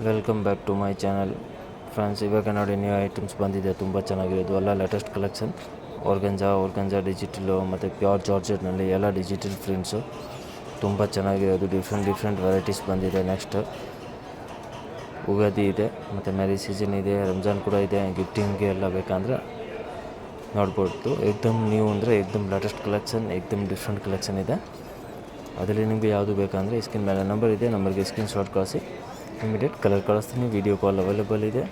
Welcome back to my channel friends. ಇವಾಗ ನೋಡಿ new items ಬಂದಿದೆ, ತುಂಬ ಚೆನ್ನಾಗಿರೋದು ಎಲ್ಲ ಲೇಟೆಸ್ಟ್ ಕಲೆಕ್ಷನ್. ಆರ್ಗಂಜಾ ಡಿಜಿಟಲು ಮತ್ತು ಪ್ಯೂರ್ ಜಾರ್ಜೆಟ್ನಲ್ಲಿ ಎಲ್ಲ ಡಿಜಿಟಲ್ ಪ್ರಿಂಟ್ಸು ತುಂಬ ಚೆನ್ನಾಗಿರೋದು. ಡಿಫ್ರೆಂಟ್ ವೆರೈಟೀಸ್ ಬಂದಿದೆ. ನೆಕ್ಸ್ಟ್ ಯುಗಾದಿ ಇದೆ ಮತ್ತು ಮ್ಯಾರೇಜ್ ಸೀಸನ್ ಇದೆ, ರಂಜಾನ್ ಕೂಡ ಇದೆ. ಗಿಫ್ಟಿಂಗ್ಗೆ ಎಲ್ಲ ಬೇಕಂದ್ರೆ ನೋಡ್ಬೋದು. ಏಕ್ದಮ್ ನ್ಯೂ ಅಂದರೆ ಏಕ್ದಮ್ ಲೇಟೆಸ್ಟ್ ಕಲೆಕ್ಷನ್, ಏಕ್ದಮ್ ಡಿಫ್ರೆಂಟ್ ಕಲೆಕ್ಷನ್ ಇದೆ. ಅದರಲ್ಲಿ ನಿಮಗೆ ಯಾವುದು ಬೇಕಂದರೆ ಸ್ಕ್ರೀನ್ ಮೇಲೆ ನಂಬರ್ ಇದೆ, ನಂಬರ್ಗೆ ಸ್ಕ್ರೀನ್ ಶಾಟ್ ಕಳಿಸಿ, ಇಮಿಡಿಯೇಟ್ ಕಲರ್ ಕಳಿಸ್ತೀನಿ. ವೀಡಿಯೋ ಕಾಲ್ ಅವೈಲೇಬಲ್ ಇದೆ.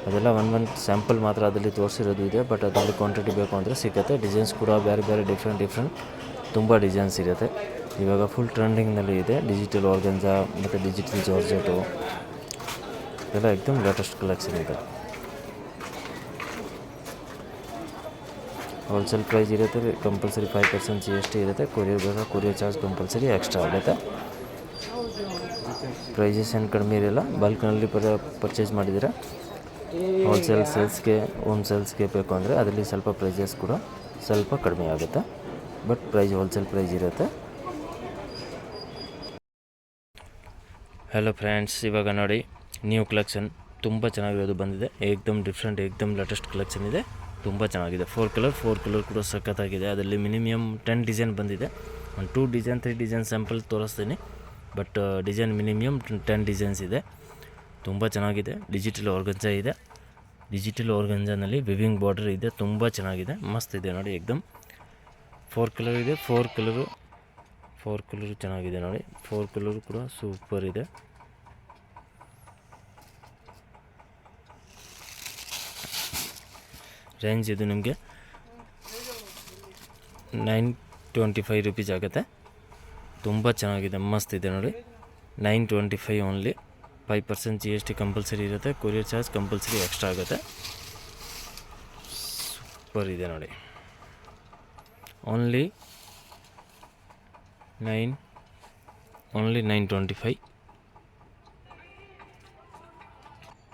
ಅದೆಲ್ಲ ಒನ್ ಸ್ಯಾಂಪಲ್ ಮಾತ್ರ ಅದರಲ್ಲಿ ತೋರಿಸಿರೋದು ಇದೆ, ಬಟ್ ಅದರಲ್ಲಿ ಕ್ವಾಂಟಿಟಿ ಬೇಕು ಅಂದರೆ ಸಿಗುತ್ತೆ. ಡಿಸೈನ್ಸ್ ಕೂಡ ಬೇರೆ ಡಿಫ್ರೆಂಟ್ ತುಂಬ ಡಿಸೈನ್ಸ್ ಇರುತ್ತೆ. ಇವಾಗ ಫುಲ್ ಟ್ರೆಂಡಿಂಗ್ನಲ್ಲಿ ಇದೆ ಡಿಜಿಟಲ್ ಆರ್ಗಂಜಾ ಮತ್ತು ಡಿಜಿಟಲ್ ಜಾರ್ಜೆಟು ಎಲ್ಲ ಏಕ್ದಮ್ ಲೇಟೆಸ್ಟ್ ಕಲೆಕ್ಷನ್ ಇದೆ. ಹೋಲ್ಸೇಲ್ ಪ್ರೈಸ್ ಇರುತ್ತೆ, ಕಂಪಲ್ಸರಿ 5% GST ಇರುತ್ತೆ. ಕೊರಿಯರ್ ಚಾರ್ಜ್ ಕಂಪಲ್ಸರಿ ಎಕ್ಸ್ಟ್ರಾ ಆಗುತ್ತೆ. ಪ್ರೈಸಸ್ ಏನು ಕಡಿಮೆ ಇರಲ್ಲ. ಬಲ್ಕ್ನಲ್ಲಿ ಪರ್ಚೇಸ್ ಮಾಡಿದರೆ ಹೋಲ್ಸೇಲ್ ಸೇಲ್ಸ್ಗೆ, ಹೋಮ್ ಸೇಲ್ಸ್ಗೆ ಬೇಕು ಅಂದರೆ ಅದರಲ್ಲಿ ಸ್ವಲ್ಪ ಪ್ರೈಸಸ್ ಕೂಡ ಸ್ವಲ್ಪ ಕಡಿಮೆ ಆಗುತ್ತೆ, ಬಟ್ ಪ್ರೈಸ್ ಹೋಲ್ಸೇಲ್ ಪ್ರೈಸ್ ಇರುತ್ತೆ. ಹಲೋ ಫ್ರೆಂಡ್ಸ್, ಇವಾಗ ನೋಡಿ ನ್ಯೂ ಕಲೆಕ್ಷನ್ ತುಂಬ ಚೆನ್ನಾಗಿರೋದು ಬಂದಿದೆ. ಏಕ್ದಮ್ ಡಿಫ್ರೆಂಟ್, ಏಕ್ದಮ್ ಲೇಟೆಸ್ಟ್ ಕಲೆಕ್ಷನ್ ಇದೆ. ತುಂಬ ಚೆನ್ನಾಗಿದೆ. 4 ಕಲರ್ ಕೂಡ ಸಖತ್ತಾಗಿದೆ. ಅದರಲ್ಲಿ ಮಿನಿಮಮ್ 10 ಡಿಸೈನ್ ಬಂದಿದೆ. ಒಂದು 2 ಡಿಸೈನ್ 3 ಡಿಸೈನ್ ಸ್ಯಾಂಪಲ್ ತೋರಿಸ್ತೀನಿ, ಬಟ್ ಡಿಸೈನ್ ಮಿನಿಮಮ್ 10 ಡಿಸೈನ್ಸ್ ಇದೆ. ತುಂಬ ಚೆನ್ನಾಗಿದೆ. ಡಿಜಿಟಲ್ ಆರ್ಗಂಜಾ ಇದೆ. ಡಿಜಿಟಲ್ ಆರ್ಗಂಜಾನಲ್ಲಿ ವಿವಿಂಗ್ ಬಾರ್ಡರ್ ಇದೆ. ತುಂಬ ಚೆನ್ನಾಗಿದೆ, ಮಸ್ತ್ ಇದೆ ನೋಡಿ. ಏಕ್ದಮ್ 4 ಕಲರ್ ಇದೆ. 4 ಕಲರು ಚೆನ್ನಾಗಿದೆ ನೋಡಿ. 4 ಕಲರು ಕೂಡ ಸೂಪರ್ ಇದೆ. ರೇಂಜ್ ಇದು ನಿಮಗೆ 925 ರುಪೀಸ್ ಆಗುತ್ತೆ. ತುಂಬ ಚೆನ್ನಾಗಿದೆ, ಮಸ್ತ್ ಇದೆ ನೋಡಿ. 925 ಓನ್ಲಿ. 5% GST ಕಂಪಲ್ಸರಿ ಇರುತ್ತೆ. ಕೊರಿಯರ್ ಚಾರ್ಜ್ ಕಂಪಲ್ಸರಿ ಎಕ್ಸ್ಟ್ರಾ ಆಗುತ್ತೆ. ಸೂಪರ್ ಇದೆ ನೋಡಿ. ಓನ್ಲಿ 925.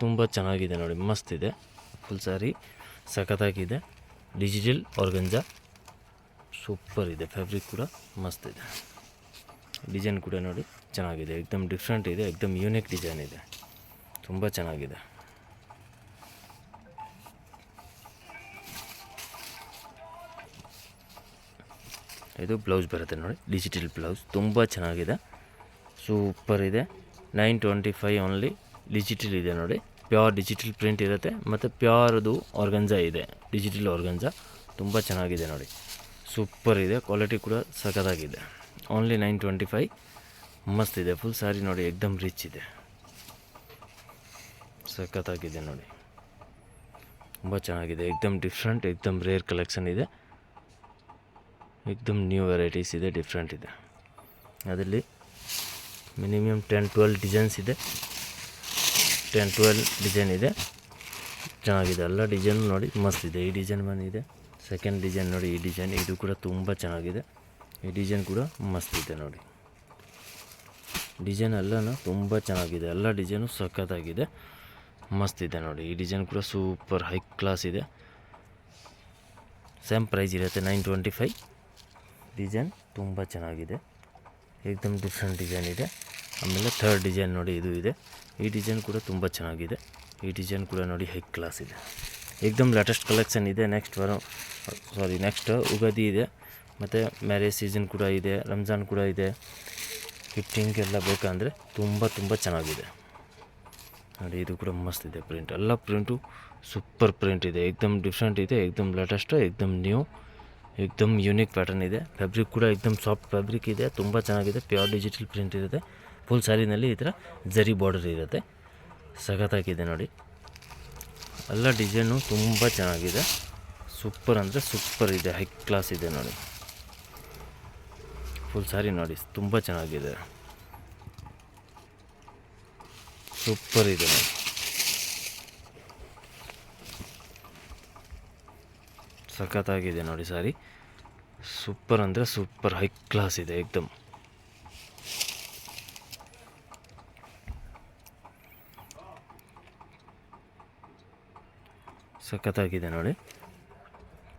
ತುಂಬ ಚೆನ್ನಾಗಿದೆ ನೋಡಿ, ಮಸ್ತ್ ಇದೆ. ಫುಲ್ ಸಾರಿ ಸಖತ್ತಾಗಿದೆ. ಡಿಜಿಟಲ್ ಆರ್ಗಂಜಾ ಸೂಪರ್ ಇದೆ. ಫ್ಯಾಬ್ರಿಕ್ ಕೂಡ ಮಸ್ತ್ ಇದೆ. ಡಿಸೈನ್ ಕೂಡ ನೋಡಿ ಚೆನ್ನಾಗಿದೆ. ಏಕ್ದಮ್ ಡಿಫ್ರೆಂಟ್ ಇದೆ. ಏಕ್ದಮ್ ಯೂನಿಕ್ ಡಿಸೈನ್ ಇದೆ. ತುಂಬ ಚೆನ್ನಾಗಿದೆ. ಇದು ಬ್ಲೌಸ್ ಬರುತ್ತೆ ನೋಡಿ, ಡಿಜಿಟಲ್ ಬ್ಲೌಸ್. ತುಂಬ ಚೆನ್ನಾಗಿದೆ, ಸೂಪರ್ ಇದೆ. 925 ಓನ್ಲಿ. ಡಿಜಿಟಲ್ ಇದೆ ನೋಡಿ, ಪ್ಯೂರ್ ಡಿಜಿಟಲ್ ಪ್ರಿಂಟ್ ಇರುತ್ತೆ ಮತ್ತು ಪ್ಯೂರ್ದು ಆರ್ಗಂಜಾ ಇದೆ. ಡಿಜಿಟಲ್ ಆರ್ಗಂಜಾ ತುಂಬ ಚೆನ್ನಾಗಿದೆ ನೋಡಿ, ಸೂಪರ್ ಇದೆ. ಕ್ವಾಲಿಟಿ ಕೂಡ ಸಖತ್ತಾಗಿದೆ. ಓನ್ಲಿ 925. ಮಸ್ತ್ ಇದೆ. ಫುಲ್ ಸಾರಿ ನೋಡಿ, ಏಕ್ದಮ್ ರಿಚ್ ಇದೆ, ಸಖತ್ತಾಗಿದೆ ನೋಡಿ. ತುಂಬ ಚೆನ್ನಾಗಿದೆ. ಏಕ್ದಮ್ ಡಿಫ್ರೆಂಟ್, ಏಕ್ದಮ್ ರೇರ್ ಕಲೆಕ್ಷನ್ ಇದೆ. ಏಕ್ದಮ್ ನ್ಯೂ ವೆರೈಟೀಸ್ ಇದೆ, ಡಿಫ್ರೆಂಟ್ ಇದೆ. ಅದರಲ್ಲಿ ಮಿನಿಮಮ್ 10-12 ಡಿಸೈನ್ಸ್ ಇದೆ. 10-12 ಡಿಸೈನ್ ಇದೆ. ಚೆನ್ನಾಗಿದೆ. ಎಲ್ಲ ಡಿಸೈನ್ ನೋಡಿ ಮಸ್ತ್ ಇದೆ. ಈ ಡಿಸೈನ್ ಬಂದಿದೆ. ಸೆಕೆಂಡ್ ಡಿಸೈನ್ ನೋಡಿ, ಈ ಡಿಸೈನ್ ಇದು ಕೂಡ ತುಂಬ ಚೆನ್ನಾಗಿದೆ. ಈ ಡಿಸೈನ್ ಕೂಡ ಮಸ್ತ್ ಇದೆ ನೋಡಿ. ಡಿಸೈನ್ ಎಲ್ಲನೂ ತುಂಬ ಚೆನ್ನಾಗಿದೆ. ಎಲ್ಲ ಡಿಸೈನು ಸಖತ್ತಾಗಿದೆ, ಮಸ್ತ್ ಇದೆ ನೋಡಿ. ಈ ಡಿಸೈನ್ ಕೂಡ ಸೂಪರ್ ಹೈ ಕ್ಲಾಸ್ ಇದೆ. ಸೇಮ್ ಪ್ರೈಸ್ ಇರುತ್ತೆ 925. ಡಿಸೈನ್ ತುಂಬ ಚೆನ್ನಾಗಿದೆ. ಏಕ್ದಮ್ ಡಿಫ್ರೆಂಟ್ ಡಿಸೈನ್ ಇದೆ. ಆಮೇಲೆ ಥರ್ಡ್ ಡಿಸೈನ್ ನೋಡಿ, ಇದು ಇದೆ. ಈ ಡಿಸೈನ್ ಕೂಡ ತುಂಬ ಚೆನ್ನಾಗಿದೆ. ಈ ಡಿಸೈನ್ ಕೂಡ ನೋಡಿ ಹೈ ಕ್ಲಾಸ್ ಇದೆ. ಏಕ್ದಮ್ ಲೇಟೆಸ್ಟ್ ಕಲೆಕ್ಷನ್ ಇದೆ. ನೆಕ್ಸ್ಟ್ ಯುಗಾದಿ ಇದೆ ಮತ್ತು ಮ್ಯಾರೇಜ್ ಸೀಸನ್ ಕೂಡ ಇದೆ, ರಂಜಾನ್ ಕೂಡ ಇದೆ. ಗಿಫ್ಟಿಂಗೆಲ್ಲ ಬೇಕಂದರೆ ತುಂಬ ಚೆನ್ನಾಗಿದೆ ನೋಡಿ. ಇದು ಕೂಡ ಮಸ್ತ್ ಇದೆ. ಪ್ರಿಂಟ್ ಎಲ್ಲ ಪ್ರಿಂಟು ಸೂಪರ್ ಪ್ರಿಂಟ್ ಇದೆ. ಏಕ್ದಮ್ ಡಿಫ್ರೆಂಟ್ ಇದೆ. ಏಕ್ದಮ್ ಲೇಟೆಸ್ಟು, ಏಕ್ದಮ್ ನ್ಯೂ, ಏಕ್ದಮ್ ಯೂನಿಕ್ ಪ್ಯಾಟರ್ನ್ ಇದೆ. ಫ್ಯಾಬ್ರಿಕ್ ಕೂಡ ಏಕ್ದಮ್ ಸಾಫ್ಟ್ ಫ್ಯಾಬ್ರಿಕ್ ಇದೆ. ತುಂಬ ಚೆನ್ನಾಗಿದೆ. ಪ್ಯೂರ್ ಡಿಜಿಟಲ್ ಪ್ರಿಂಟ್ ಇರುತ್ತೆ. ಫುಲ್ ಸ್ಯಾರಿನಲ್ಲಿ ಈ ಥರ ಜರಿ ಬಾರ್ಡರ್ ಇರುತ್ತೆ. ಸಖತ್ತಾಗಿದೆ ನೋಡಿ. ಎಲ್ಲ ಡಿಸೈನು ತುಂಬ ಚೆನ್ನಾಗಿದೆ. ಸೂಪರ್ ಅಂದರೆ ಸೂಪರ್ ಇದೆ. ಹೈ ಕ್ಲಾಸ್ ಇದೆ ನೋಡಿ. ಫುಲ್ ಸ್ಯಾರಿ ನೋಡಿ, ತುಂಬ ಚೆನ್ನಾಗಿದೆ. ಸೂಪರ್ ಇದೆ ನೋಡಿ. ಸಖತ್ತಾಗಿದೆ ನೋಡಿ ಸಾರಿ. ಸೂಪರ್ ಅಂದರೆ ಸೂಪರ್ ಹೈ ಕ್ಲಾಸ್ ಇದೆ. ಏಕ್ದಮ್ ಸಖತ್ತಾಗಿದೆ ನೋಡಿ.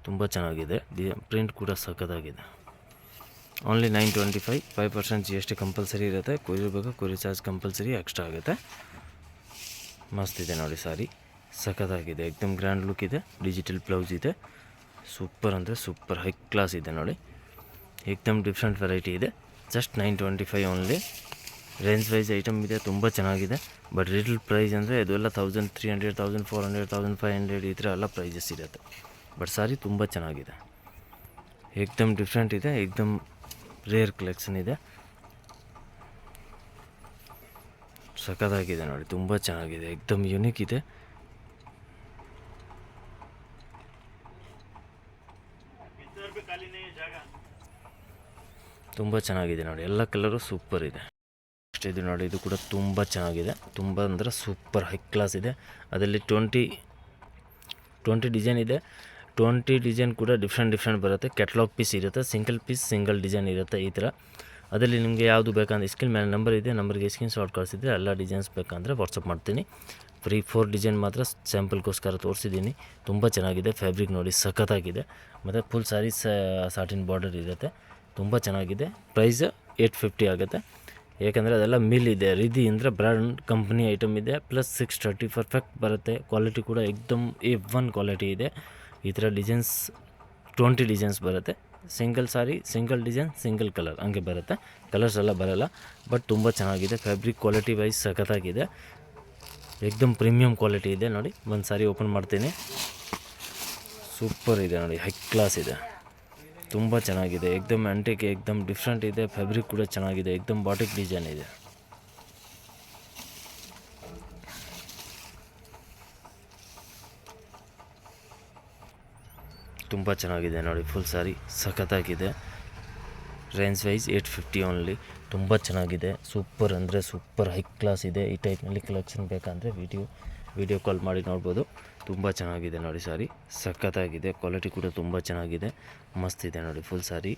ತುಂಬ ಚೆನ್ನಾಗಿದೆ. ಪ್ರಿಂಟ್ ಕೂಡ ಸಖತ್ತಾಗಿದೆ. ಓನ್ಲಿ 925. 5% GST ಕಂಪಲ್ಸರಿ ಇರುತ್ತೆ. ಕೊರಿಯರ್ ಚಾರ್ಜ್ ಕಂಪಲ್ಸರಿ ಎಕ್ಸ್ಟ್ರಾ ಆಗುತ್ತೆ. ಮಸ್ತ್ ಇದೆ ನೋಡಿ ಸಾರಿ, ಸಖತ್ತಾಗಿದೆ, ಏಕ್ದಮ್ ಗ್ರ್ಯಾಂಡ್ ಲುಕ್ ಇದೆ, ಡಿಜಿಟಲ್ ಬ್ಲೌಸ್ ಇದೆ, ಸೂಪರ್ ಅಂದರೆ ಸೂಪರ್ ಹೈ ಕ್ಲಾಸ್ ಇದೆ ನೋಡಿ, ಏಕ್ದಮ್ ಡಿಫ್ರೆಂಟ್ ವೆರೈಟಿ ಇದೆ. Just 925 only. Range wise item ಇದೆ, ತುಂಬ ಚೆನ್ನಾಗಿದೆ. ಬಟ್ ರಿಟೇಲ್ ಪ್ರೈಸ್ ಅಂದರೆ ಇದೆಲ್ಲ 1300, 1400, 1500 ಈ ಥರ ಎಲ್ಲ ಪ್ರೈಸಸ್ ಇರುತ್ತೆ. ಬಟ್ ಸಾರಿ ತುಂಬ ಚೆನ್ನಾಗಿದೆ, ಏಕ್ದಮ್ ಡಿಫ್ರೆಂಟ್ ಇದೆ, ಏಕ್ದಮ್ ರೇರ್ ಕಲೆಕ್ಷನ್ ಇದೆ, ಸಖತ್ತಾಗಿದೆ ನೋಡಿ, ತುಂಬ ಚೆನ್ನಾಗಿದೆ, ಏಕ್ದಮ್ ಯುನೀಕ್ ಇದೆ. ತುಂಬ ಚೆನ್ನಾಗಿದೆ ನೋಡಿ, ಎಲ್ಲ ಕಲರು ಸೂಪರ್ ಇದೆ. ನೆಕ್ಸ್ಟ್ ಇದು ನೋಡಿ, ಇದು ಕೂಡ ತುಂಬ ಚೆನ್ನಾಗಿದೆ, ತುಂಬ ಅಂದರೆ ಸೂಪರ್ ಹೈ ಕ್ಲಾಸ್ ಇದೆ. ಅದರಲ್ಲಿ 20 ಡಿಸೈನ್ ಇದೆ. 20 ಡಿಸೈನ್ ಕೂಡ ಡಿಫ್ರೆಂಟ್ ಬರುತ್ತೆ. ಕ್ಯಾಟ್ಲಾಗ್ ಪೀಸ್ ಇರುತ್ತೆ, ಸಿಂಗಲ್ ಪೀಸ್ ಸಿಂಗಲ್ ಡಿಸೈನ್ ಇರುತ್ತೆ ಈ ಥರ. ಅದರಲ್ಲಿ ನಿಮಗೆ ಯಾವುದು ಬೇಕಂದ್ರೆ ಸ್ಕ್ರೀನ್ ಮೇಲೆ ನಂಬರ್ ಇದೆ, ನಂಬರ್ಗೆ ಸ್ಕ್ರೀನ್ ಶಾಟ್ ಕಳಿಸಿದ್ರೆ ಎಲ್ಲ ಡಿಸೈನ್ಸ್ ಬೇಕಂದರೆ ವಾಟ್ಸಪ್ ಮಾಡ್ತೀನಿ. ಫ್ರೀ 4 ಡಿಸೈನ್ ಮಾತ್ರ ಸ್ಯಾಂಪಲ್ಗೋಸ್ಕರ ತೋರಿಸಿದ್ದೀನಿ. ತುಂಬ ಚೆನ್ನಾಗಿದೆ, ಫ್ಯಾಬ್ರಿಕ್ ನೋಡಿ ಸಖತ್ತಾಗಿದೆ, ಮತ್ತು ಫುಲ್ ಸಾರಿ ಸಾಟಿನ್ ಬಾರ್ಡರ್ ಇರುತ್ತೆ, ತುಂಬ ಚೆನ್ನಾಗಿದೆ. ಪ್ರೈಸ್ 850 ಆಗುತ್ತೆ, ಏಕೆಂದರೆ ಅದೆಲ್ಲ ಮಿಲ್ ಇದೆ. ರಿದಿ ಅಂದರೆ ಬ್ರ್ಯಾಂಡ್ ಕಂಪ್ನಿ ಐಟಮ್ ಇದೆ, ಪ್ಲಸ್ 630 ಪರ್ಫೆಕ್ಟ್ ಬರುತ್ತೆ. ಕ್ವಾಲಿಟಿ ಕೂಡ ಏಕ್ದಮ್ A1 ಕ್ವಾಲಿಟಿ ಇದೆ. ಈ ಥರ ಡಿಸೈನ್ಸ್ 20 ಡಿಸೈನ್ಸ್ ಬರುತ್ತೆ. ಸಿಂಗಲ್ ಸಾರಿ ಸಿಂಗಲ್ ಡಿಸೈನ್ ಸಿಂಗಲ್ ಕಲರ್ ಹಂಗೆ ಬರುತ್ತೆ, ಕಲರ್ಸ್ ಎಲ್ಲ ಬರೋಲ್ಲ. ಬಟ್ ತುಂಬ ಚೆನ್ನಾಗಿದೆ, ಫ್ಯಾಬ್ರಿಕ್ ಕ್ವಾಲಿಟಿ ವೈಸ್ ಸಖತ್ತಾಗಿದೆ, ಏಕ್ದಮ್ ಪ್ರೀಮಿಯಂ ಕ್ವಾಲಿಟಿ ಇದೆ ನೋಡಿ. ಒಂದು ಸಾರಿ ಓಪನ್ ಮಾಡ್ತೀನಿ, ಸೂಪರ್ ಇದೆ ನೋಡಿ, ಹೈ ಕ್ಲಾಸ್ ಇದೆ, ತುಂಬ ಚೆನ್ನಾಗಿದೆ, ಏಕ್ದಮ್ ಆ್ಯಂಟಿಕ್, ಏಕ್ದಮ್ ಡಿಫ್ರೆಂಟ್ ಇದೆ. ಫ್ಯಾಬ್ರಿಕ್ ಕೂಡ ಚೆನ್ನಾಗಿದೆ, ಏಕ್ದಮ್ ಬಾಟಿಕ್ ಡಿಸೈನ್ ಇದೆ. ತುಂಬ ಚೆನ್ನಾಗಿದೆ ನೋಡಿ, ಫುಲ್ ಸಾರಿ ಸಖತ್ತಾಗಿದೆ. ರೇಂಜ್ ವೈಸ್ 850 ಓನ್ಲಿ, ತುಂಬ ಚೆನ್ನಾಗಿದೆ, ಸೂಪರ್ ಅಂದರೆ ಸೂಪರ್ ಹೈ ಕ್ಲಾಸ್ ಇದೆ. ಈ ಟೈಪ್ನಲ್ಲಿ ಕಲೆಕ್ಷನ್ ಬೇಕಂದರೆ ವಿಡಿಯೋ ಕಾಲ್ ಮಾಡಿ ನೋಡ್ಬೋದು. ತುಂಬ ಚೆನ್ನಾಗಿದೆ ನೋಡಿ ಸಾರಿ, ಸಖತ್ತಾಗಿದೆ, ಕ್ವಾಲಿಟಿ ಕೂಡ ತುಂಬ ಚೆನ್ನಾಗಿದೆ, ಮಸ್ತ್ ಇದೆ ನೋಡಿ ಫುಲ್ ಸಾರಿ.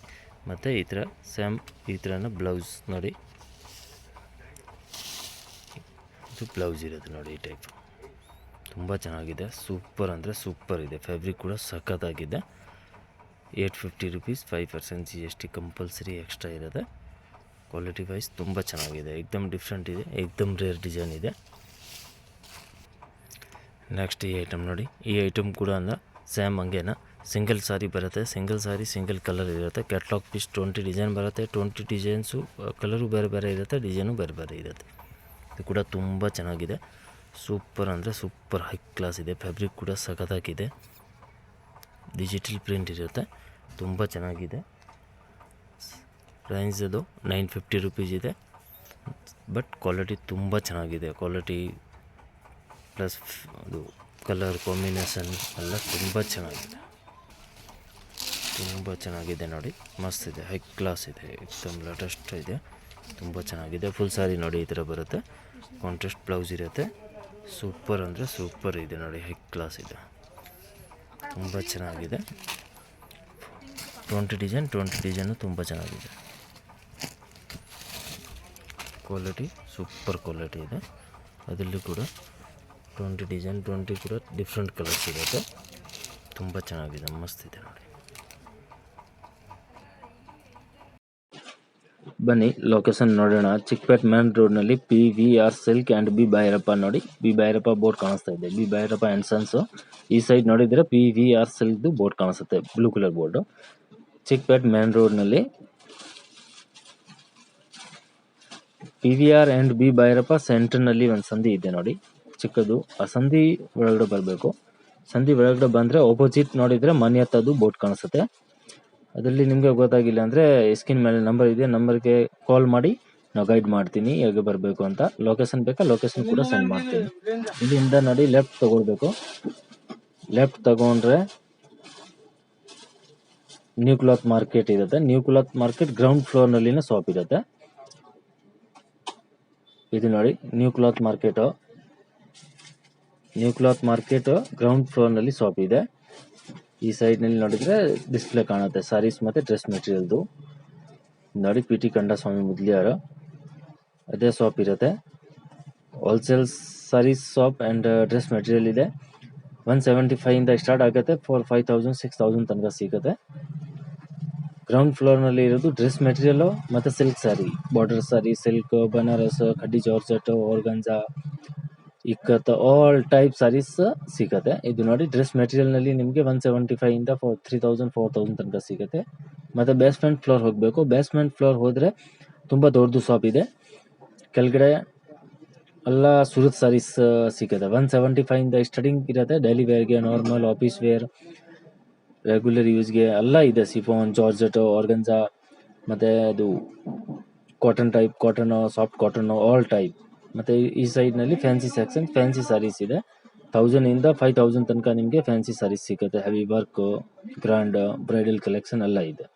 ಮತ್ತು ಈ ಥರ ಸೇಮ್ ಈ ಥರನ ಬ್ಲೌಸ್ ನೋಡಿ, ಇದು ಬ್ಲೌಸ್ ಇರುತ್ತೆ ನೋಡಿ, ಈ ಟೈಪ್ ತುಂಬ ಚೆನ್ನಾಗಿದೆ, ಸೂಪರ್ ಅಂದರೆ ಸೂಪರ್ ಇದೆ. ಫ್ಯಾಬ್ರಿಕ್ ಕೂಡ ಸಖತ್ತಾಗಿದೆ. 850 ರುಪೀಸ್, 5% GST ಕಂಪಲ್ಸರಿ ಎಕ್ಸ್ಟ್ರಾ ಇರುತ್ತೆ. ಕ್ವಾಲಿಟಿ ವೈಸ್ ತುಂಬ ಚೆನ್ನಾಗಿದೆ, ಏಕ್ದಮ್ ಡಿಫ್ರೆಂಟ್ ಇದೆ, ಏಕ್ದಮ್ ರೇರ್ ಡಿಸೈನ್ ಇದೆ. ನೆಕ್ಸ್ಟ್ ಈ ಐಟಮ್ ನೋಡಿ, ಈ ಐಟಮ್ ಕೂಡ ಅಂದರೆ ಸೇಮ್ ಹಂಗೇನ ಸಿಂಗಲ್ ಸಾರಿ ಬರುತ್ತೆ, ಸಿಂಗಲ್ ಸಾರಿ ಸಿಂಗಲ್ ಕಲರ್ ಇರುತ್ತೆ. ಕ್ಯಾಟ್ಲಾಗ್ ಪೀಸ್ 20 ಡಿಸೈನ್ ಬರುತ್ತೆ, 20 ಡಿಸೈನ್ಸು ಕಲರು ಬೇರೆ ಇರುತ್ತೆ, ಡಿಸೈನು ಬೇರೆ ಇರುತ್ತೆ. ಇದು ಕೂಡ ತುಂಬ ಚೆನ್ನಾಗಿದೆ, ಸೂಪರ್ ಅಂದರೆ ಸೂಪರ್ ಹೈ ಕ್ಲಾಸ್ ಇದೆ. ಫ್ಯಾಬ್ರಿಕ್ ಕೂಡ ಸಖತ್ತಾಗಿದೆ, ಡಿಜಿಟಲ್ ಪ್ರಿಂಟ್ ಇರುತ್ತೆ, ತುಂಬ ಚೆನ್ನಾಗಿದೆ. ರೇಂಜ್ ಅದು 950 ರುಪೀಸ್ ಇದೆ. ಬಟ್ ಕ್ವಾಲಿಟಿ ತುಂಬ ಚೆನ್ನಾಗಿದೆ, ಕ್ವಾಲಿಟಿ ಪ್ಲಸ್ ಅದು ಕಲರ್ ಕಾಂಬಿನೇಷನ್ ಎಲ್ಲ ತುಂಬ ಚೆನ್ನಾಗಿದೆ ನೋಡಿ, ಮಸ್ತ್ ಇದೆ, ಹೈ ಕ್ಲಾಸ್ ಇದೆ, ಏಕ್ದಮ್ ಲೇಟೆಸ್ಟ್ ಇದೆ, ತುಂಬ ಚೆನ್ನಾಗಿದೆ. ಫುಲ್ ಸಾರಿ ನೋಡಿ ಈ ಥರ ಬರುತ್ತೆ, ಕಾಂಟ್ರಾಸ್ಟ್ ಬ್ಲೌಸ್ ಇರುತ್ತೆ, ಸೂಪರ್ ಅಂದರೆ ಸೂಪರ್ ಇದೆ ನೋಡಿ, ಹೈ ಕ್ಲಾಸ್ ಇದೆ, ತುಂಬ ಚೆನ್ನಾಗಿದೆ. 20 ಡಿಸೈನು ತುಂಬ ಚೆನ್ನಾಗಿದೆ, ಕ್ವಾಲಿಟಿ ಸೂಪರ್ ಕ್ವಾಲಿಟಿ ಇದೆ. ಅದರಲ್ಲಿ ಕೂಡ 20 ಡಿಸೈನ್, 20 ಕೂಡ ಡಿಫ್ರೆಂಟ್ ಕಲರ್ಸ್ ಇರುತ್ತೆ, ತುಂಬ ಚೆನ್ನಾಗಿದೆ, ಮಸ್ತ್ ಇದೆ ನೋಡಿ. ಬನ್ನಿ ಲೊಕೇಶನ್ ನೋಡೋಣ. ಚಿಕ್ಕಪೇಟ್ ಮೇನ್ ರೋಡ್ನಲ್ಲಿ PVR silk and B Bhairappa ನೋಡಿ, ಬಿ ಭೈರಪ್ಪ ಬೋರ್ಡ್ ಕಾಣಿಸ್ತಾ ಇದೆ, ಬಿ ಭೈರಪ್ಪ ಆ್ಯಂಡ್ ಸನ್ಸು. ಈ ಸೈಡ್ ನೋಡಿದರೆ PVR ಸಿಲ್ಕ್ದು ಬೋರ್ಡ್ ಕಾಣಿಸುತ್ತೆ, blue colour board. Chickpet main ರೋಡ್ನಲ್ಲಿ PVR ಆ್ಯಂಡ್ ಬಿ ಭೈರಪ್ಪ ಸೆಂಟರ್ನಲ್ಲಿ ಒಂದು ಸಂಧಿ ಇದೆ ನೋಡಿ, ಚಿಕ್ಕದು. ಆ ಸಂಧಿ ಒಳಗಡೆ ಬರಬೇಕು, ಸಂಧಿ ಒಳಗಡೆ ಬಂದರೆ ಆಪೋಸಿಟ್ ನೋಡಿದರೆ ಮನೆ ಹತ್ತದು ಬೋರ್ಡ್ ಕಾಣಿಸುತ್ತೆ. ಅದರಲ್ಲಿ ನಿಮಗೆ ಗೊತ್ತಾಗಿಲ್ಲ ಅಂದರೆ ಸ್ಕ್ರೀನ್ ಮೇಲೆ ನಂಬರ್ ಇದೆ, ನಂಬರ್ಗೆ ಕಾಲ್ ಮಾಡಿ ನಾವು ಗೈಡ್ ಮಾಡ್ತೀನಿ ಹೇಗೆ ಬರಬೇಕು ಅಂತ. ಲೊಕೇಶನ್ ಬೇಕಾ, ಲೊಕೇಶನ್ ಕೂಡ ಸೆಂಡ್ ಮಾಡ್ತೀನಿ. ಇಲ್ಲಿಂದ ನೋಡಿ ಲೆಫ್ಟ್ ತಗೊಳ್ಬೇಕು, ಲೆಫ್ಟ್ ತಗೊಂಡ್ರೆ ನ್ಯೂ ಕ್ಲಾತ್ ಮಾರ್ಕೆಟ್ ಇರುತ್ತೆ. ನ್ಯೂ ಕ್ಲಾತ್ ಮಾರ್ಕೆಟ್ ಗ್ರೌಂಡ್ ಫ್ಲೋರ್ನಲ್ಲಿನ ಶಾಪ್ ಇರುತ್ತೆ. ಇದು ನೋಡಿ ನ್ಯೂ ಕ್ಲಾತ್ ಮಾರ್ಕೆಟ್ ಗ್ರೌಂಡ್ ಫ್ಲೋರ್ನಲ್ಲಿ ಶಾಪ್ ಇದೆ. ಈ ಸೈಡ್ನಲ್ಲಿ ನೋಡಿದರೆ ಡಿಸ್ಪ್ಲೇ ಕಾಣುತ್ತೆ ಸಾರೀಸ್ ಮತ್ತು ಡ್ರೆಸ್ ಮೆಟೀರಿಯಲ್ದು ನೋಡಿ. PT ಕಂಡಸ್ವಾಮಿ ಮುದ್ಲಿಯಾರು ಅದೇ ಶಾಪ್ ಇರುತ್ತೆ. Wholesale saris shop and dress material ಇದೆ. 175 ಸ್ಟಾರ್ಟ್ ಆಗುತ್ತೆ, 5000 6000 ತನಕ ಸಿಗುತ್ತೆ. ಗ್ರೌಂಡ್ ಫ್ಲೋರ್ನಲ್ಲಿ ಇರೋದು ಡ್ರೆಸ್ ಮೆಟೀರಿಯಲ್ಲು ಮತ್ತು silk sari, border sari, silk, Banaras, ಖಡ್ಡಿ ಜಾರ್ಜೆಟ್, ಆರ್ಗಂಜಾ, ಇಕ್ಕತ್ತ ಆಲ್ ಟೈಪ್ ಸಾರೀಸ್ ಸಿಗುತ್ತೆ. ಇದು ನೋಡಿ ಡ್ರೆಸ್ ಮೆಟೀರಿಯಲ್ನಲ್ಲಿ ನಿಮಗೆ 175 ಇಂದ 3000 4000 ತನಕ ಸಿಗುತ್ತೆ. ಮತ್ತು ಬೇಸ್ಮೆಂಟ್ ಫ್ಲೋರ್ ಹೋಗಬೇಕು. ಬೇಸ್ಮೆಂಟ್ ಫ್ಲೋರ್ ಹೋದರೆ ತುಂಬ ದೊಡ್ಡದು ಶಾಪ್ ಇದೆ. ಕೆಳಗಡೆ ಎಲ್ಲ ಸೂರತ್ ಸಾರೀಸ್ ಸಿಗುತ್ತೆ. 175 ಇಂದ ಸ್ಟಾರ್ಟಿಂಗ್ ಇರುತ್ತೆ. ಡೈಲಿ ವೇರ್ಗೆ, ನಾರ್ಮಲ್ ಆಫೀಸ್ ವೇರ್, ರೆಗ್ಯುಲರ್ ಯೂಸ್ಗೆ ಎಲ್ಲ ಇದೆ. ಸಿಫಾನ್, ಜಾರ್ಜೆಟ್, ಆರ್ಗನ್ಜಾ, ಮತ್ತು ಅದು cotton type, cotton, soft cotton, all type. ಮತ್ತು ಈ ಸೈಡ್ನಲ್ಲಿ ಫ್ಯಾನ್ಸಿ ಸೆಕ್ಷನ್, ಫ್ಯಾನ್ಸಿ ಸಾರೀಸ್ ಇದೆ. 1000 ಇಂದ 5000 ತನಕ ನಿಮಗೆ ಫ್ಯಾನ್ಸಿ ಸಾರೀಸ್ ಸಿಗುತ್ತೆ. Heavy work, grand, bridal collection ಎಲ್ಲ ಇದೆ.